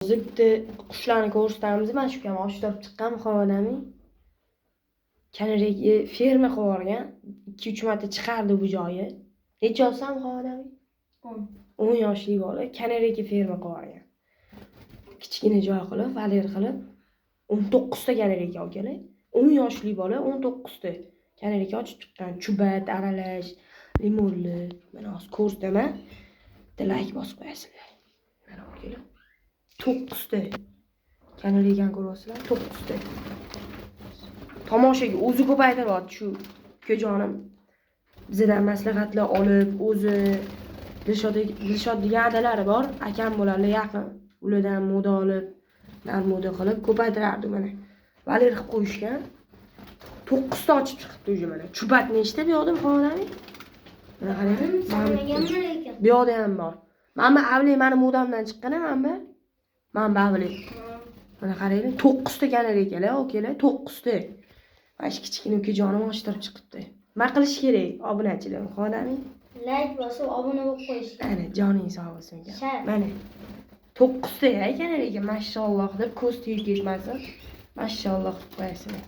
Hozir bitta qushlarni ko'rsatamiz. Mana shu kam ochtirib chiqqan xonadami. Kanariyga ferma qilib yuborgan. 2-3 marta chiqardi bu joyi. Necha olsam xonadami? 10 yoshli bola kanariyga ferma qilib yuborgan. Kichkina joy qilib, valer qilib 19 ta kanariyga olgan. 10 yoshli bola 19 ta kanariyga ochib chiqqan. Chubat, aralash, limonli. Mana hozir ko'rsataman. Bitta like bosib qo'yasizlar. Mana o'rgilib. 9 ta kanariyani ko'ryapsizlar, 9 ta. Tomoshaga o'zi ko'paytiryapti shu ukajonim. Bizdan maslahatlar olib, o'zi Dilshod degan adalari bor, akam bo'ladi yaqin. Ulardan moda olib, moda qilib ko'paytirardi mana. Valer qilib qo'yishgan. 9 ta ochib chiqibdi o'zi mana. Chubat nechta bu yoqda xonadami? Mana qarang. Bu yoqda ham bor. Mana avli mani modamdan chiqqan ham bu. Men bavli. Mana qaranglar, 9 ta kanariylar, okalar, 9 ta. Mana shu kichkina ukajonim ochtirib chiqibdi. Nima qilish kerak obunachilar xonadami? Like bosib obuna bo'lib qo'yish. Ana joning sog' bo'lsin. Mana 9 ta kanariyaga mashalloh deb ko'z tegib ketmasin. Mashalloh deb qo'yasizlar.